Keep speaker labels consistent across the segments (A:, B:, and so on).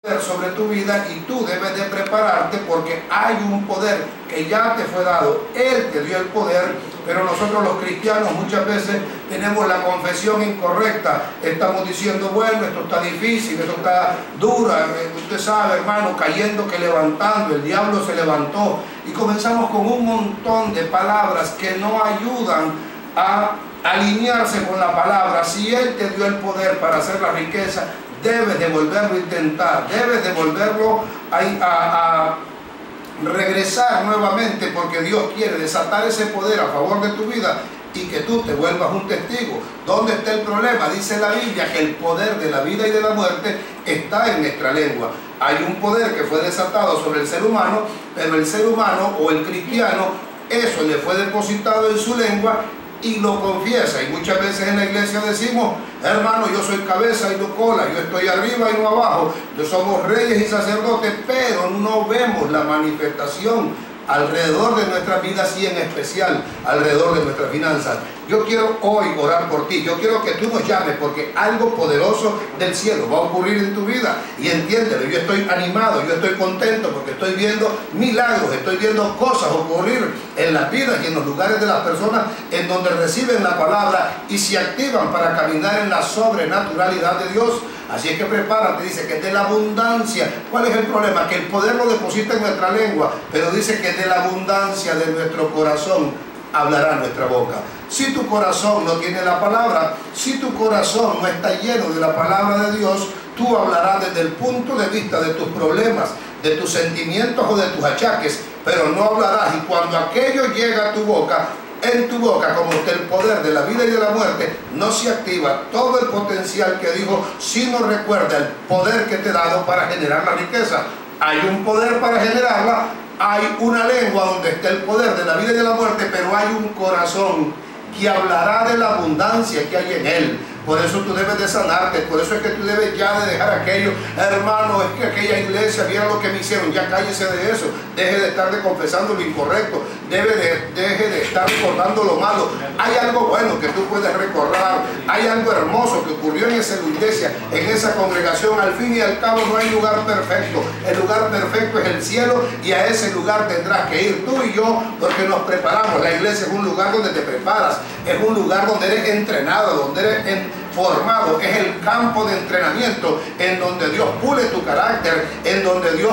A: sobre tu vida y tú debes de prepararte porque hay un poder que ya te fue dado. Él te dio el poder, pero nosotros los cristianos muchas veces tenemos la confesión incorrecta. Estamos diciendo, bueno, esto está difícil, esto está duro, usted sabe, hermano, cayendo que levantando, el diablo se levantó, y comenzamos con un montón de palabras que no ayudan a alinearse con la palabra. Si Él te dio el poder para hacer la riqueza, debes de volverlo a intentar, debes de volverlo a regresar nuevamente, porque Dios quiere desatar ese poder a favor de tu vida y que tú te vuelvas un testigo. ¿Dónde está el problema? Dice la Biblia que el poder de la vida y de la muerte está en nuestra lengua. Hay un poder que fue desatado sobre el ser humano, pero el ser humano o el cristiano, eso le fue depositado en su lengua y lo confiesa. Y muchas veces en la iglesia decimos, hermano, yo soy cabeza y no cola, yo estoy arriba y no abajo, yo somos reyes y sacerdotes, pero no vemos la manifestación alrededor de nuestras vidas y en especial alrededor de nuestras finanzas. Yo quiero hoy orar por ti, yo quiero que tú nos llames, porque algo poderoso del cielo va a ocurrir en tu vida, y entiéndelo, yo estoy animado, yo estoy contento porque estoy viendo milagros, estoy viendo cosas ocurrir en las vidas y en los lugares de las personas en donde reciben la palabra y se activan para caminar en la sobrenaturalidad de Dios. Así es que prepárate, dice que de la abundancia. ¿Cuál es el problema? Que el poder lo deposita en nuestra lengua, pero dice que de la abundancia de nuestro corazón hablará nuestra boca. Si tu corazón no tiene la palabra, si tu corazón no está lleno de la palabra de Dios, tú hablarás desde el punto de vista de tus problemas, de tus sentimientos o de tus achaques, pero no hablarás. Y cuando aquello llega a tu boca, en tu boca, como usted, el poder de la vida y de la muerte no se activa, todo el potencial que dijo, si no recuerda el poder que te he dado para generar la riqueza. Hay un poder para generarla, hay una lengua donde está el poder de la vida y de la muerte, pero hay un corazón que hablará de la abundancia que hay en él. Por eso tú debes de sanarte, por eso es que tú debes ya de dejar aquello. Hermano, es que aquella iglesia, viera lo que me hicieron, ya cállese de eso. Deje de estar confesando lo incorrecto, deje de estar recordando lo malo. Hay algo bueno que tú puedes recordar, hay algo hermoso que ocurrió en esa iglesia, en esa congregación. Al fin y al cabo no hay lugar perfecto, el lugar perfecto es el cielo, y a ese lugar tendrás que ir tú y yo, porque nos preparamos. La iglesia es un lugar donde te preparas, es un lugar donde eres entrenado, donde eres formado, es el campo de entrenamiento en donde Dios pule tu carácter, en donde Dios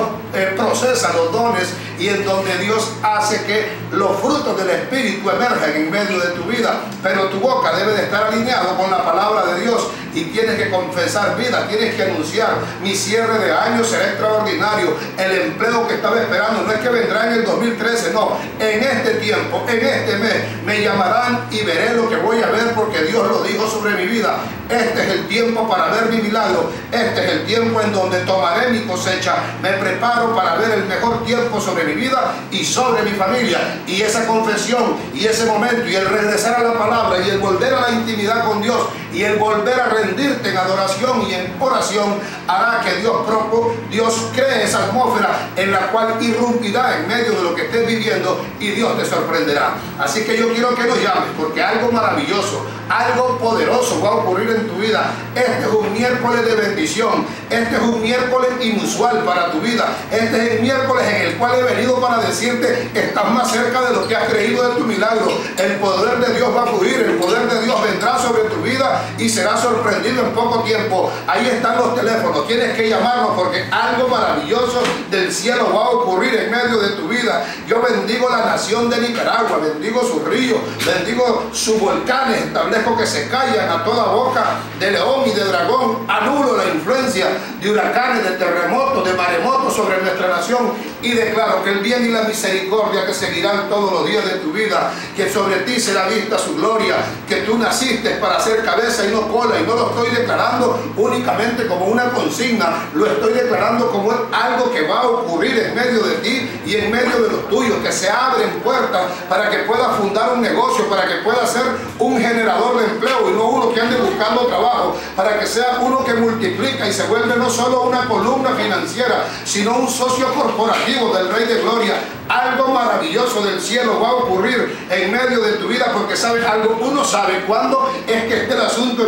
A: procesa los dones y en donde Dios hace que los frutos del Espíritu emerjan en medio de tu vida. Pero tu boca debe de estar alineado con la palabra de Dios y tienes que confesar vida, tienes que anunciar, mi cierre de año será extraordinario, el empleo que estaba esperando no es que vendrá en el 2013, no, en este tiempo, en este mes me llamarán y veré lo que voy a ver, porque Dios lo dijo sobre mi vida. Este es el tiempo para ver mi milagro, este es el tiempo en donde tomaré mi cosecha, me preparo para ver el mejor tiempo sobre mi vida y sobre mi familia. Y esa confesión y ese momento y el regresar a la palabra y el volver a la intimidad con Dios y el volver a rendirte en adoración y en oración hará que Dios cree esa atmósfera en la cual irrumpirá en medio de lo que estés viviendo y Dios te sorprenderá. Así que yo quiero que nos llames, porque algo maravilloso, algo poderoso va a ocurrir en tu vida. Este es un miércoles de bendición, este es un miércoles inusual para tu vida, este es el miércoles en el cual he venido para decirte, estás más cerca de lo que has creído de tu milagro. El poder de Dios va a fluir, el poder de Dios vendrá sobre tu vida y serás sorprendido en poco tiempo. Ahí están los teléfonos, tienes que llamarnos, porque algo maravilloso del cielo va a ocurrir en medio de tu vida. Yo bendigo la nación de Nicaragua, bendigo sus ríos, bendigo sus volcanes, establezco que se callan a toda boca de león y de dragón, anulo la influencia de huracanes, de terremotos, de maremotos sobre nuestra nación, y declaro que el bien y la misericordia que seguirán todos los días de tu vida, que sobre ti será vista su gloria, que tú naciste para ser cabeza y no cola, y no lo estoy declarando únicamente como una consigna, lo estoy declarando como algo que va a ocurrir en medio de ti y en medio de los tuyos, que se abren puertas para que puedas fundar un negocio, para que puedas ser un generador de empleo y no uno que ande buscando trabajo, para que sea uno que multiplica y se vuelve no solo una columna financiera, sino un socio corporativo del Rey de Gloria. Algo maravilloso del cielo va a ocurrir en medio de tu vida, porque sabes algo, uno sabe cuándo es que esté el asunto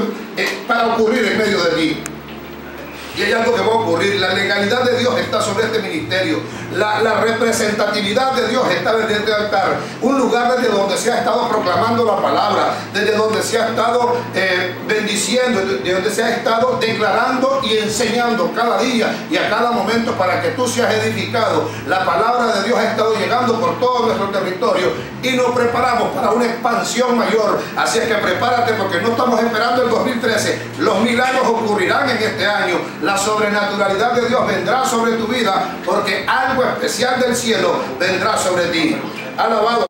A: para ocurrir en medio de ti. Y hay algo que va a ocurrir. La legalidad de Dios está sobre este ministerio. La representatividad de Dios está desde este altar. Un lugar desde donde se ha estado proclamando la palabra, desde donde se ha estado bendiciendo, desde donde se ha estado declarando y enseñando cada día y a cada momento para que tú seas edificado. La palabra de Dios ha estado llegando por todo nuestro territorio y nos preparamos para una expansión mayor. Así es que prepárate, porque no estamos esperando el 2013. Los milagros ocurrirán en este año. La sobrenaturalidad de Dios vendrá sobre tu vida, porque algo especial del cielo vendrá sobre ti. Alabado.